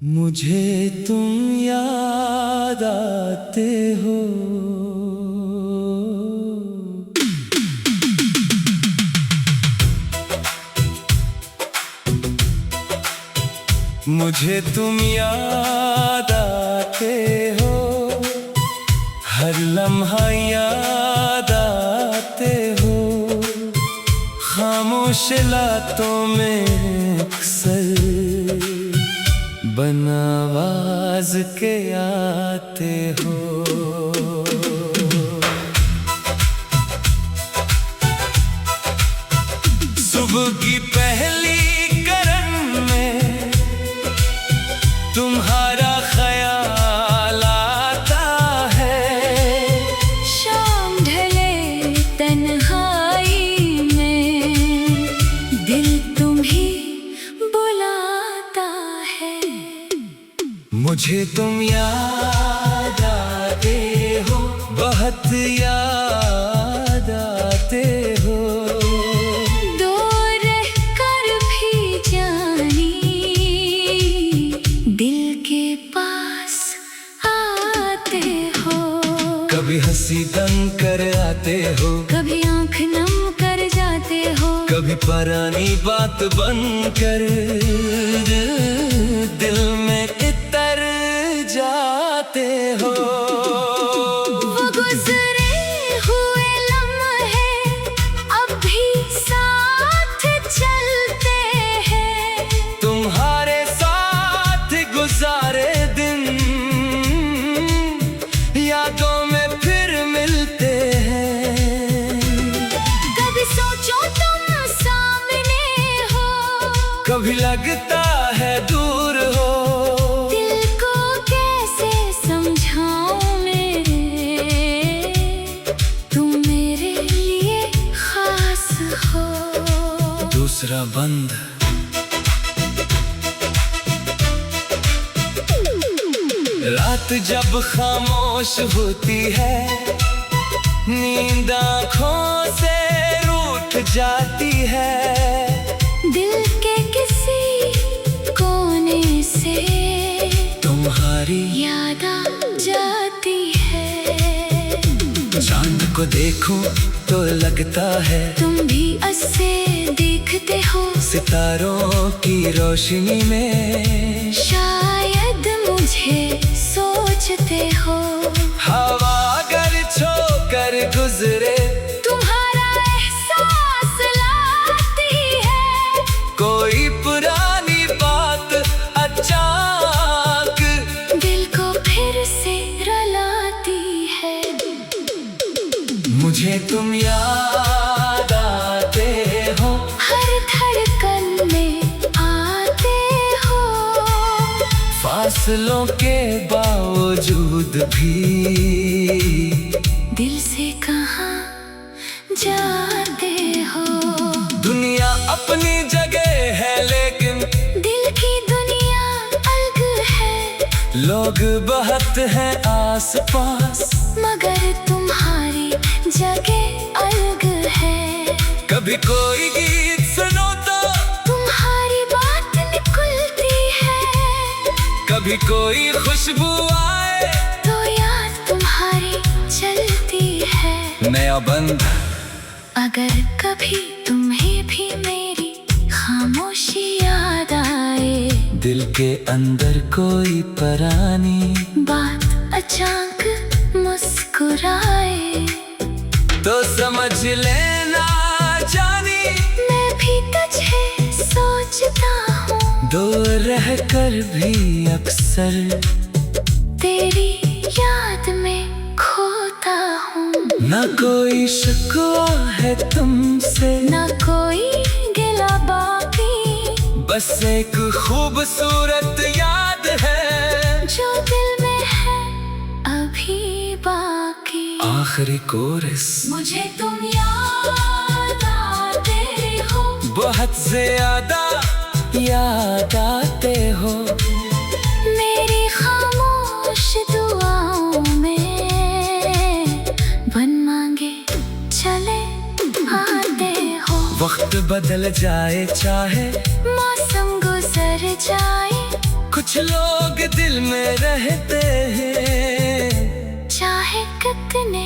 मुझे तुम याद आते हो। मुझे तुम याद आते हो, हर लम्हा याद आते हो। खामोश रातों में अक्सर बिन आवाज के आते हो। सुबह की पहली किरण में तुम्हारा ख्याल आता है। शाम ढले तन्हाई में दिल तुम्ही बुलाता है। मुझे तुम याद आते हो, बहुत याद आते हो। दूर रहकर भी जानी दिल के पास आते हो। कभी हंसी दंग कर आते हो, कभी आंख नम कर जाते हो। कभी पुरानी बात बन कर दिल में इतर जाते हो। वो गुजरे हुए लम्हे अब भी साथ चलते हैं। तुम्हारे साथ गुजारे दिन यादों में फिर मिलते हैं। कभी सोचो तुम सामने हो, कभी लगता है दूर हो। दिल को कैसे समझाऊं मेरे, तुम मेरे लिए खास हो। दूसरा बंद रात जब खामोश होती है, नींद आँखों से रूठ जाती है। दिल के किसी कोने से तुम्हारी याद आ जाती है। चांद को देखूं तो लगता है तुम भी ऐसे देखते हो। सितारों की रोशनी में शायद मुझे सोचते हो। हवा अगर छोकर गुजरे तुम्हारा एहसास लाती है। कोई पुरानी बात अचानक दिल को फिर से रुलाती है। मुझे तुम याद आते हो, हर धड़कन में आते हो। फासलों के बावजूद भी दिल से कहाँ जाते हो। दुनिया अपनी जगह है लेकिन दिल की दुनिया अलग है। लोग बहुत हैं आसपास, मगर तुम्हारी जगह अलग है। कभी कोई गीत सुनो तो तुम्हारी बात निकलती है। कभी कोई खुशबू आए तो याद तुम्हारी चलती है। नया बंद अगर कभी तुम्हें भी मेरी खामोशी याद आए, दिल के अंदर कोई परानी बात अचानक मुस्कुराए, तो समझ लेना जानी मैं भी तुझे सोचता हूँ। दूर रहकर भी अक्सर तेरी याद में खोता हूँ। न कोई शिकवा है तुमसे, ना कोई गिला बाकी, बस एक खूबसूरत याद है जो दिल में है अभी बाकी। आखिरी कोरस मुझे तुम याद आते हो, बहुत ज्यादा याद आते हो। मेरी खामोश दुआओं में बन मांगे चले आते हो। वक्त बदल जाए चाहे मौसम गुजर जाए, कुछ कुछ लोग दिल में रहते हैं, चाहे कितने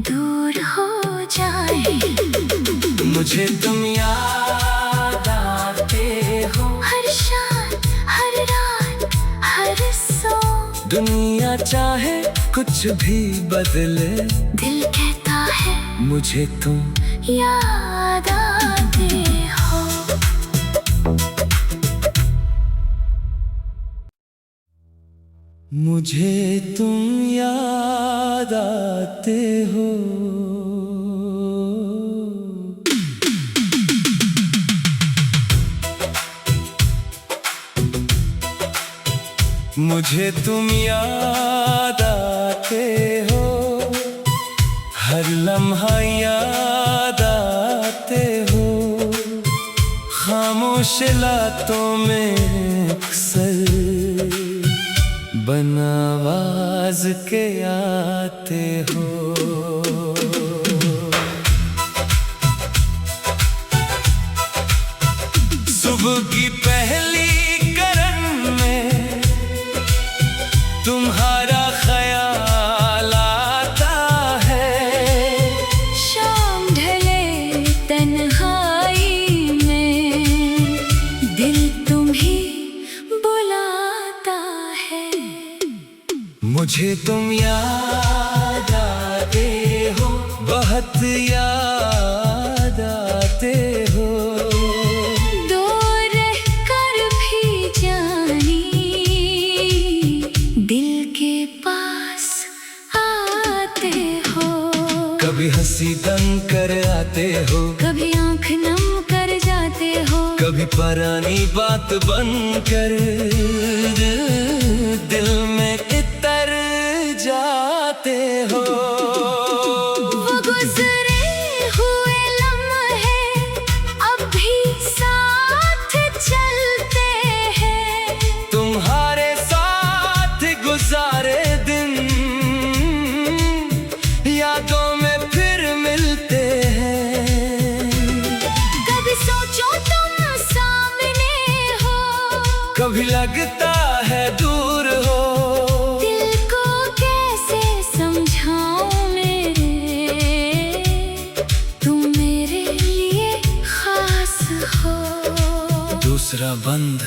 दूर हो जाए। मुझे तुम याद आते हो, हर शाम हर रात हर सो। दुनिया चाहे कुछ भी बदले, दिल कहता है मुझे तुम याद आते हो। मुझे तुम याद आते हो। मुझे तुम याद आते हो, हर लम्हा याद आते हो, खामोश रातों में अक्सर बिन आवाज के आते हो। सुबह की पहली करन में तुम्हारा ख्याल आता है, शाम ढले तन्हाई में दिल तुम्ही बुलाता है। मुझे तुम याद आते हो, बहुत याद आते हो। दूर रहकर भी जानी दिल के पास आते हो। कभी हंसी दंग कर आते हो, कभी आंख नम कर जाते हो, कभी पुरानी बात बन कर दिल में इतर जाते हो। वो गुजरे हुए लम्हे अब भी साथ चलते हैं, तुम्हारे साथ गुजारे दिन यादों में फिर मिलते हैं। कभी सोचो तुम सामने हो, कभी लगता है दूर हो। दिल को कैसे समझाऊं मेरे, तुम मेरे लिए खास हो। दूसरा बंद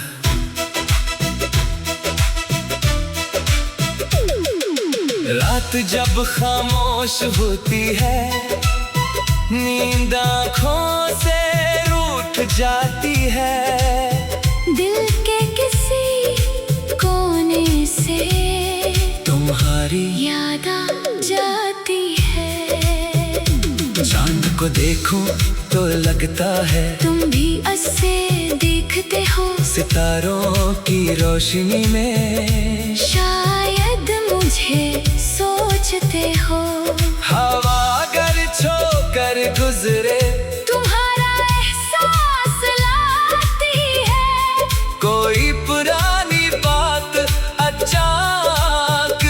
रात जब खामोश होती है, नींद आँखों से रूठ जाती है, दिल के किसी कोने से तुम्हारी याद आ जाती है। चांद को देखूं तो लगता है तुम भी ऐसे देखते हो, सितारों की रोशनी में शायद मुझे सोचते हो। हवा अगर छोकर गुजरे, तुम्हारा एहसास लाती है, कोई पुरानी बात अचानक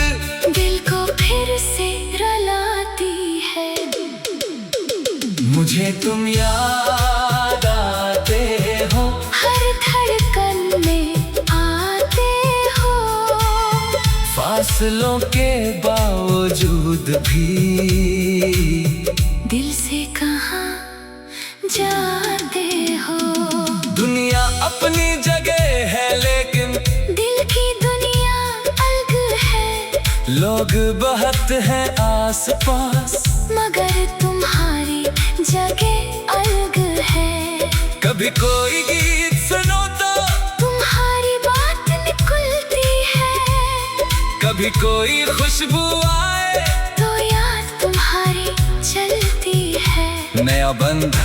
दिल को फिर से रुलाती है। मुझे तुम याद आते हो, हर धड़कन में आते हो, फासलों के बावजूद भी दिल से कहाँ जाते हो। दुनिया अपनी जगह है लेकिन दिल की दुनिया अलग है, लोग बहुत हैं आस पास, मगर तुम्हारी जगह अलग है। कभी कोई गीत सुनो तो तुम्हारी बात निकलती है, कभी कोई खुशबू आए तो याद तुम्हारी चलती है। नया बंद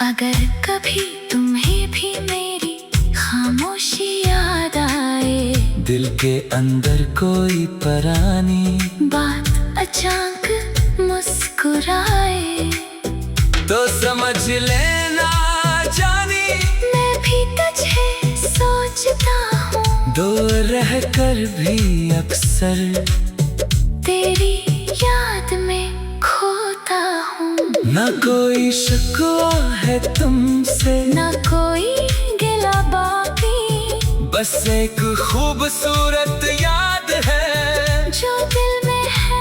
अगर कभी तुम्हें भी मेरी खामोशी याद आए, दिल के अंदर कोई पुरानी बात अचानक मुस्कुराए, तो समझ लेना जानी मैं भी तुझे सोचता हूँ। दूर रहकर भी अक्सर तेरी याद में खोता हूँ। न कोई शिकवा है तुमसे, ना कोई गिला बाकी, बस एक खूबसूरत याद है जो दिल में है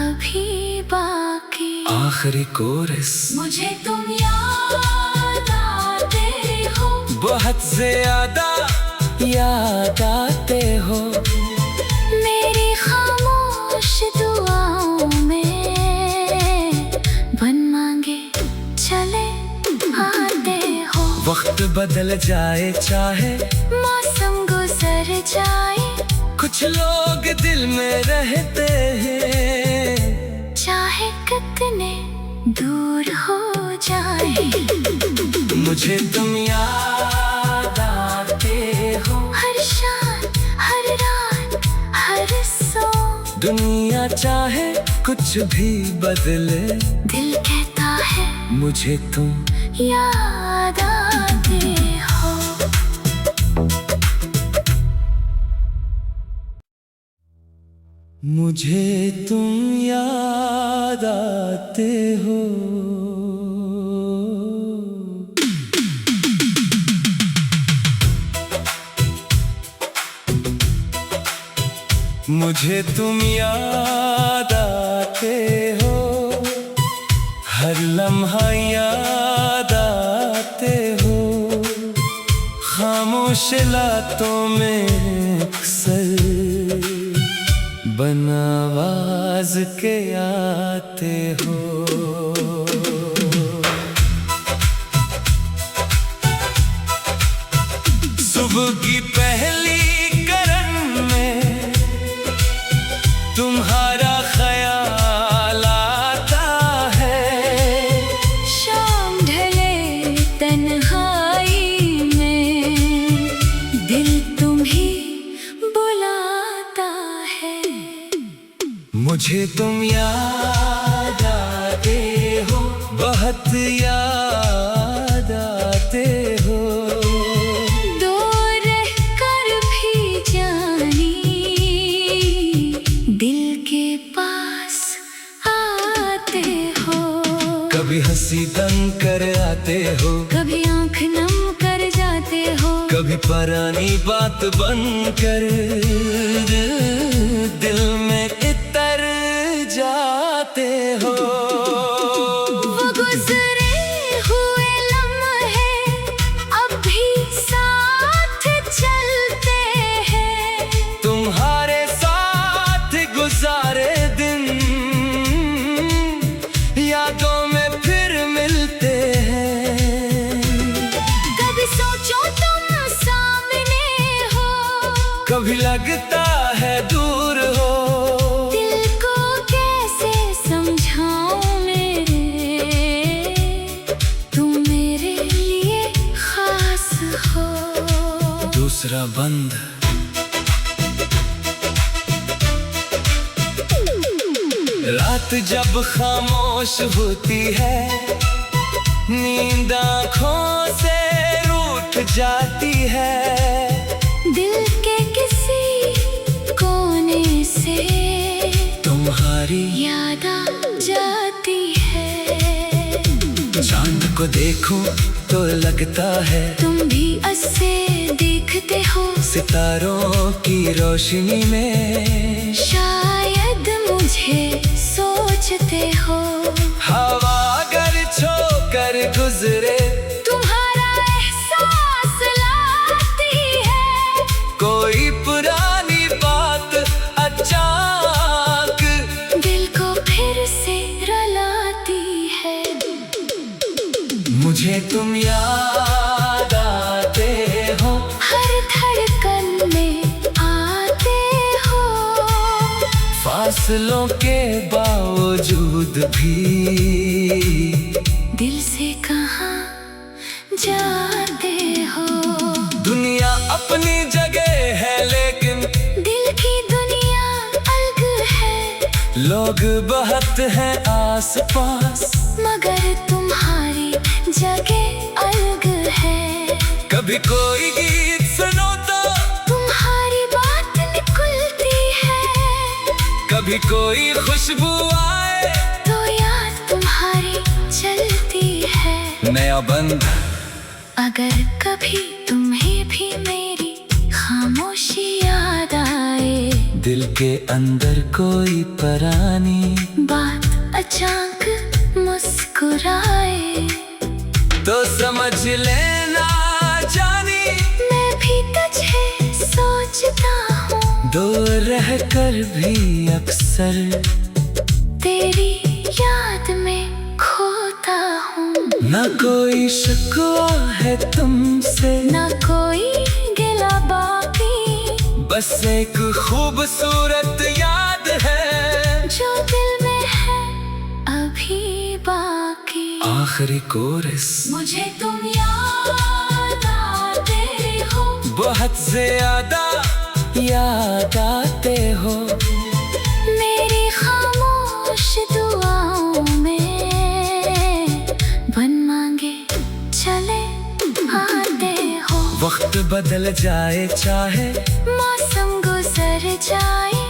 अभी बाकी। आखिरी कोरस। मुझे तुम याद आते हो, बहुत ज्यादा याद आते हो। मेरी खामोश दुआओं में बन मांगे चले आते हो। वक्त बदल जाए चाहे मौसम गुजर जाए, कुछ लोग दिल में रहते हैं, चाहे कितने दूर हो जाए। मुझे तुम याद आते हो। हर शाम हर रात हर सो, दुनिया चाहे कुछ भी बदले, दिल कहता है मुझे तुम याद आते हो। मुझे तुम याद आते हो। मुझे तुम याद आते हो, हर लम्हा याद आते हो। खामोश रातों में अक्सर बिन आवाज के आते हो। सुबह की पहली किरण में तुम्हारा ख्याल आता है। शाम ढले तन्हाई में दिल तुम्ही बुलाता है। मुझे तुम याद आते हो, बहुत याद आते हो। दूर कर भी जानी दिल के पास आते हो। कभी हंसी दंग कर आते हो, कभी आंख नम कर जाते हो, कभी पुरानी बात बन कर दिल में इतर जाते हो। वो गुजरे हुए लम्हे अब भी साथ चलते हैं। तुम्हारे साथ गुजारे दिन यादों में फिर मिलते हैं। कभी सोचो तुम सामने हो, कभी लगता है दूर हो। दिल को कैसे समझाऊं मेरे, तुम मेरे लिए खास हो। दूसरा बंद। रात जब खामोश होती है, नींद आँखों से रूठ जाती है। दिल के किसी कोने से तुम्हारी याद आ जाती है। चांद को देखो तो लगता है तुम भी ऐसे देखते हो, सितारों की रोशनी में शायद मुझे सोचते हो। हवा अगर छोकर गुजरे, तुम्हारा एहसास लाती है। कोई पुरानी बात अचानक दिल को फिर से रुलाती है। मुझे तुम याद आते हो, हर धड़कन में आते हो। फासलों के बावजूद भी दिल से कहाँ जाते हो। दुनिया अपनी जगह है, लेकिन दिल की दुनिया अलग है। लोग बहुत हैं आसपास, मगर तुम्हारी जगह अलग है। कभी कोई गीत सुनो तो तुम्हारी बात निकलती है। कभी कोई खुशबू आए तो याद तुम्हारी चलती है। नया बंद। अगर कभी तुम्हें भी मेरी दिल के अंदर कोई परानी बात अचानक मुस्कुराए तो समझ लेना जानी, मैं भी तुझे सोचता हूँ। दूर रहकर भी अक्सर तेरी याद में खोता हूँ। न कोई शिकवा है तुमसे, न कोई गिला बाकी, बस एक खूबसूरत याद है जो दिल में है अभी बाकी। आखिरी कोरस। मुझे तुम याद आते हो, बहुत ज्यादा याद आते हो। मेरी खामोश दुआओं में बन मांगे चले आते हो। वक्त बदल जाए चाहे मौसम गुजर जाए,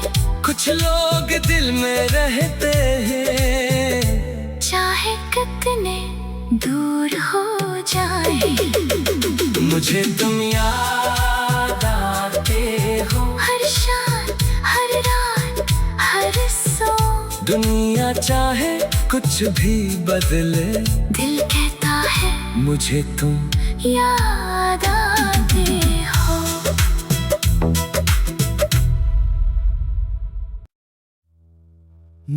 कुछ लोग दिल में रहते हैं, चाहे कितने दूर हो जाए। मुझे तुम याद आते हो। हर शाम हर रात हर सो, दुनिया चाहे कुछ भी बदले, दिल कहता है मुझे तुम याद आते हो।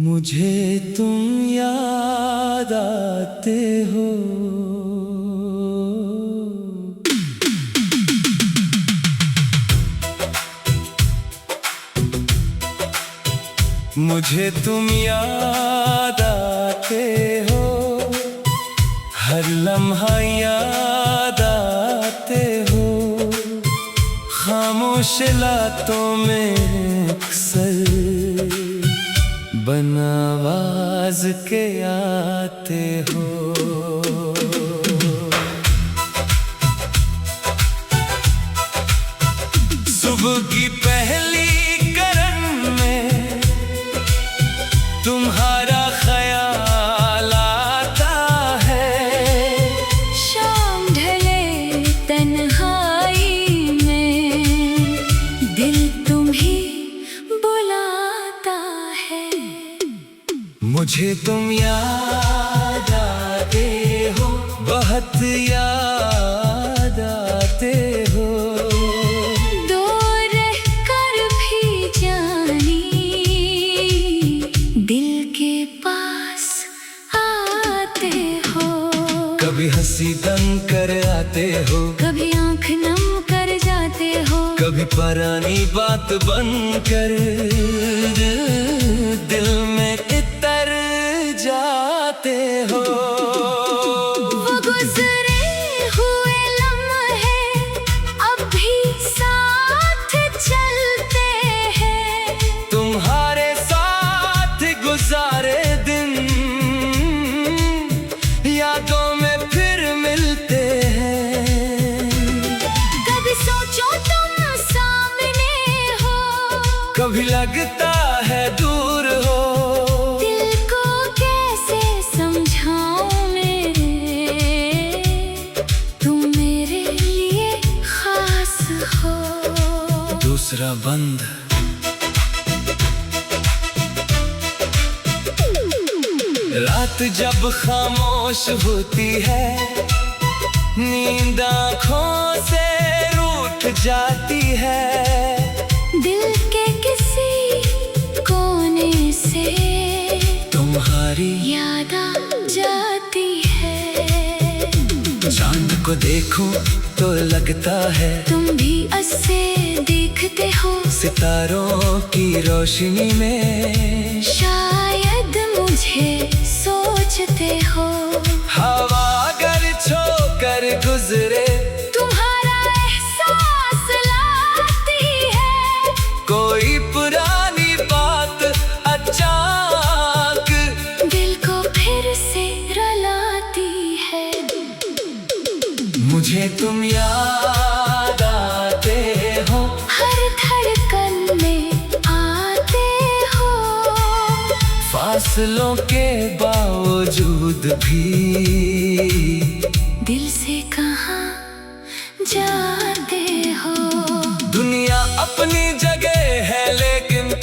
मुझे तुम याद आते हो। मुझे तुम याद आते हो, हर लम्हा याद आते हो। खामोश लातों में अक्सर बन आवाज के आते हो। सुबह की पहली करन में तुम्हारा ख्याल आता है। शाम ढले तन्हाई में दिल तुम्ही बुलाता है। मुझे तुम याद आते हो, बहुत याद आते हो। दूर रहकर भी जानी, दिल के पास आते हो। कभी हंसी दंग कर आते हो, कभी आंख नम कर जाते हो, कभी पुरानी बात बन कर दिल में इतर जाते हो। वो गुजरे हुए लम्हे अब भी साथ चलते हैं। तुम्हारे साथ गुजारे दिन यादों में फिर मिलते हैं। कभी सोचो तुम सामने हो, कभी लगता है दूर हो। दिल को कैसे समझाऊं मेरे, तुम मेरे लिए खास हो। दूसरा बंद। रात जब खामोश होती है, नींद आँखों से रूठ जाती है। दिल के किसी कोने से तुम्हारी याद आ जाती है। चांद को देखूं तो लगता है तुम भी ऐसे देखते हो, सितारों की रोशनी में शायद मुझे सोचते हो। हवा अगर छोकर गुजरे, तुम्हारा एहसास लाती है। कोई पुरानी बात अचानक दिल को फिर से रुलाती है। मुझे तुम याद आते हो, हर धड़कन में आते हो। फासलों के बावजूद भी दिल से कहाँ जाते हो। दुनिया अपनी जगह है, लेकिन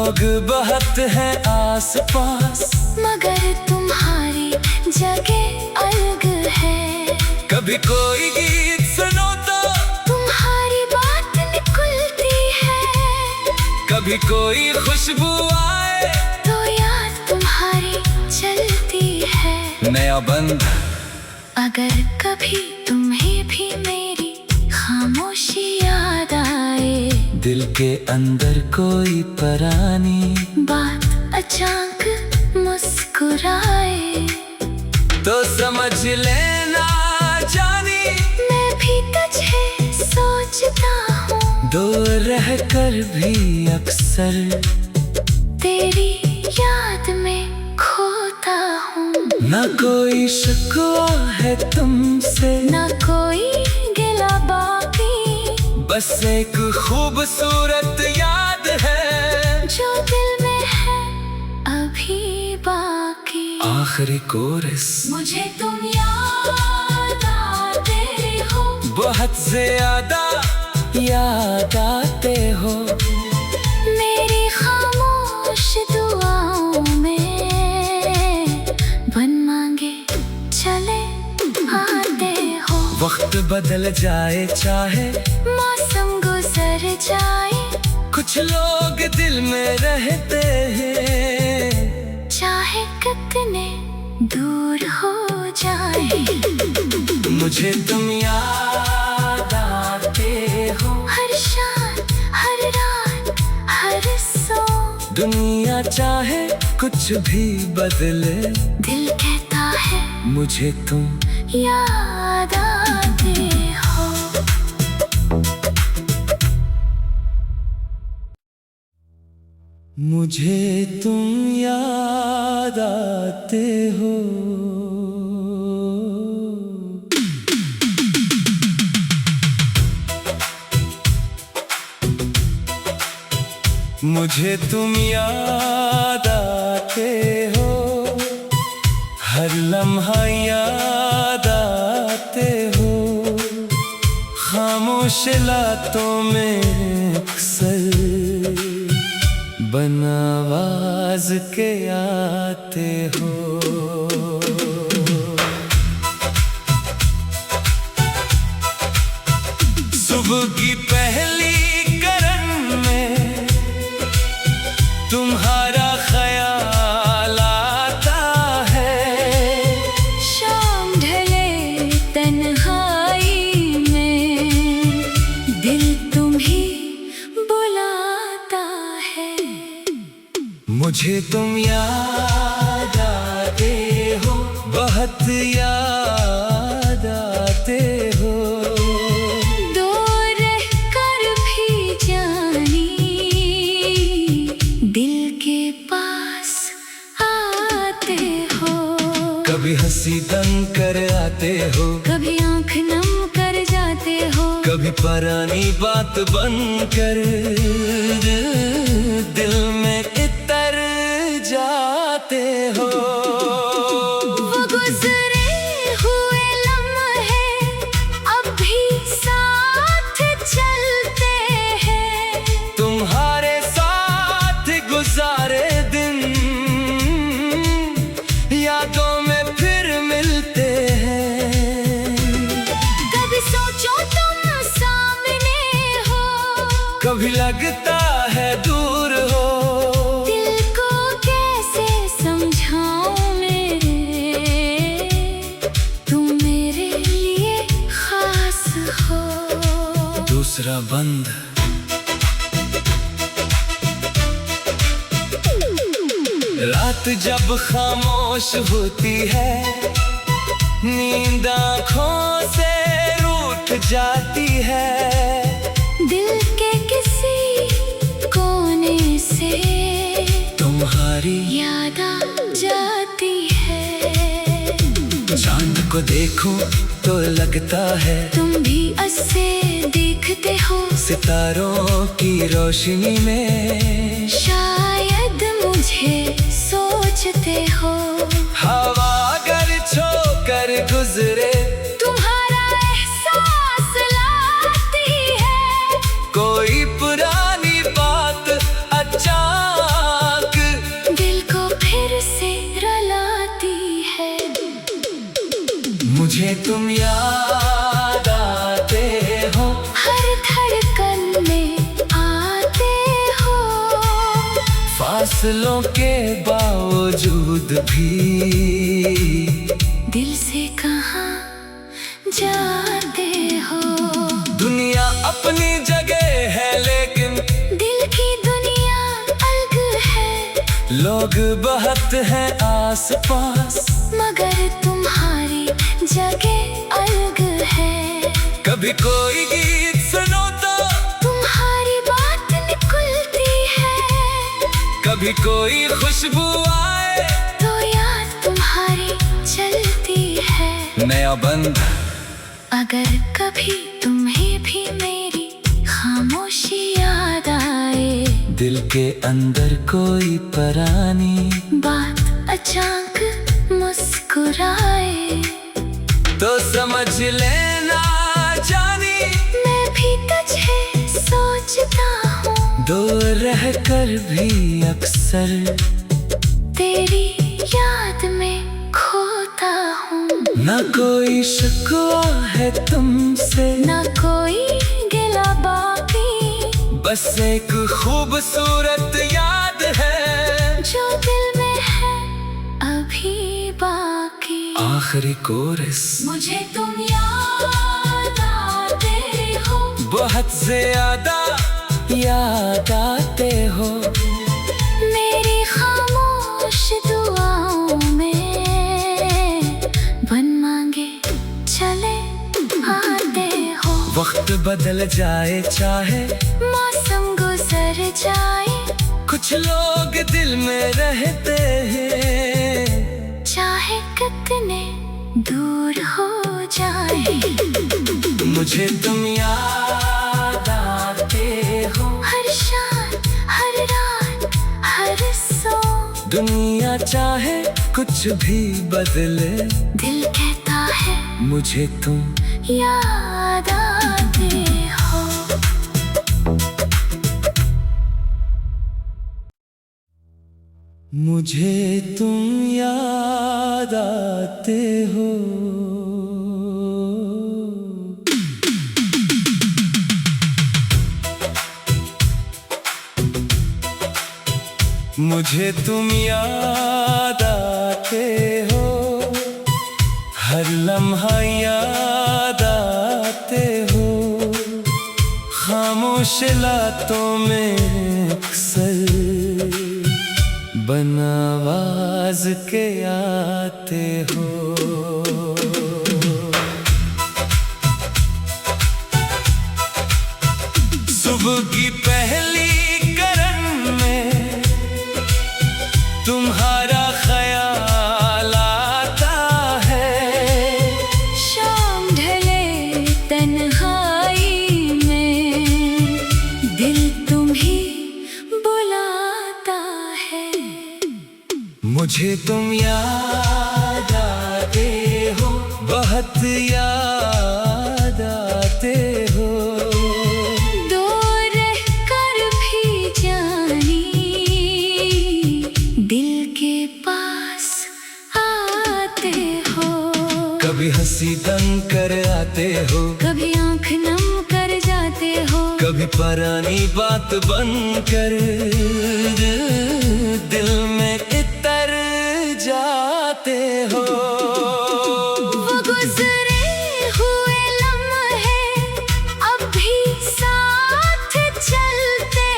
लोग बहुत हैं आस पास, मगर तुम्हारी जगह अलग है। कभी कोई गीत सुनो तो तुम्हारी बात निकलती है, कभी कोई खुशबू आए तो याद तुम्हारी चलती है। नया बंद अगर कभी तुम्हें भी मेरी खामोशी याद आए, दिल के अंदर कोई परानी बात अचानक मुस्कुराए, तो समझ लेना जानी मैं भी तुझे सोचता हूँ। दूर रहकर भी अक्सर तेरी याद में खोता हूँ। ना कोई शिकवा है तुमसे, ना कोई गिला बाकी, बस एक खूबसूरत याद है जो दिल में है अभी बाकी। आखिरी कोरस मुझे तुम याद आते हो, बहुत ज्यादा याद आते हो। मेरी खामोश दुआओं में बन मांगे चले आते हो। वक्त बदल जाए चाहे मौसम गुजर जाए, कुछ लोग दिल में रहते हैं, चाहे कितने दूर हो जाए। मुझे तुम याद आते हो। हर शाम हर रात हर सो, दुनिया चाहे कुछ भी बदले, दिल कहता है मुझे तुम याद आते हो। मुझे तुम याद आते हो। मुझे तुम याद आते हो, हर लम्हा याद आते हो। खामोश रातों में अक्सर बिन आवाज के आते हो। सुबह की पहली किरण में तुम्हारा ख्याल आता है, शाम ढले तन्हाई में दिल तुम्ही बुलाता है। मुझे तुम याद आते हो, बहुत याद आते हो। दूर रहकर भी जानी दिल के पास आते हो। कभी हंसी दंग कर आते हो, कभी आंख नम कर जाते हो, कभी पुरानी बात बन कर दिल में इतर जाते हो। वो गुजरे हुए लम्हे अब भी साथ चलते हैं, तुम्हारे साथ गुजारे दिन यादों में फिर मिलते हैं। कभी सोचो तुम सामने हो, कभी लगता है दूर हो। दिल को कैसे समझाऊं मेरे, तुम मेरे लिए खास हो। दूसरा बंद रात जब खामोश होती है, नींद आँखों से रूठ जाती है। दिल के किसी कोने से तुम्हारी याद आ जाती है। चांद को देखो तो लगता है तुम भी ऐसे देखते हो, सितारों की रोशनी में शायद मुझे सोचते हो। हवा अगर छोकर गुजरे, तुम्हारा एहसास लाती है, कोई पुरानी बात अचानक फासलों के बावजूद भी दिल से कहाँ जाते हो। दुनिया अपनी जगह है लेकिन दिल की दुनिया अलग है। लोग बहुत हैं आसपास मगर तुम्हारी जगह अलग है। कभी कोई गीत सुनो तो तुम्हारी बात निकलती है। कभी कोई खुशबू आए तो याद तुम्हारी चलती है। नया बंद अगर कभी तुम्हें भी मेरी खामोशी याद आए, दिल के अंदर कोई परानी बात अचानक मुस्कुराए, तो समझ लेना जानी मैं भी तुझे सोचता हूँ। दूर रहकर भी अक्सर तेरी याद में खोता हूँ। न कोई शिकवा है तुमसे न कोई गिला बाकी, बस एक खूबसूरत याद है जो दिल में है अभी बाकी। आखिरी कोरस मुझे तुम याद आते हो, बहुत ज्यादा याद आते हो। मेरी खामोश दुआओं में बन मांगे चले आते हो। वक्त बदल जाए चाहे मौसम गुजर जाए, कुछ लोग दिल में रहते हैं, चाहे कितने दूर हो जाए। मुझे तुम याद आते हो। हर शाम हर रात हर सो, दुनिया चाहे कुछ भी बदले, दिल कहता है मुझे तुम याद आते हो। मुझे तुम याद आते हो। मुझे तुम याद आते हो, हर लम्हा याद आते हो। खामोश रातों में अक्सर बन आवाज के आते हो। सुबह की पहली करन में तुम्हारा ख्याल आता है। शाम ढले तन्हाई में दिल तुम्ही बुलाता है। मुझे तुम याद आते हो, बहुत याद आते हो। दूर रहकर भी जानी दिल के पास आते हो। कभी हंसी दंग कर आते हो, कभी आंख नम कर जाते हो। कभी पुरानी बात बन कर दिल में इतर जाते हो। वो गुजरे हुए लम्हे अब भी साथ चलते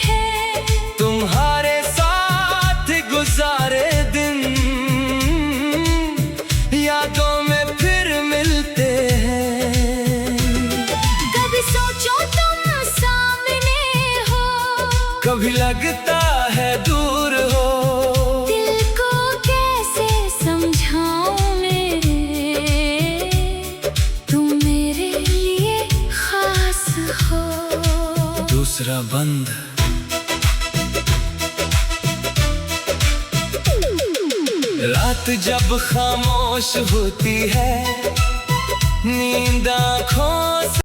हैं। तुम्हारे साथ गुजारे दिन यादों में फिर मिलते हैं। कभी सोचो तुम सामने हो, कभी लगता है दूर हो। दिल को कैसे समझाऊं मेरे, तुम मेरे लिए खास हो। दूसरा बंद रात जब खामोश होती है, नींद आँखों से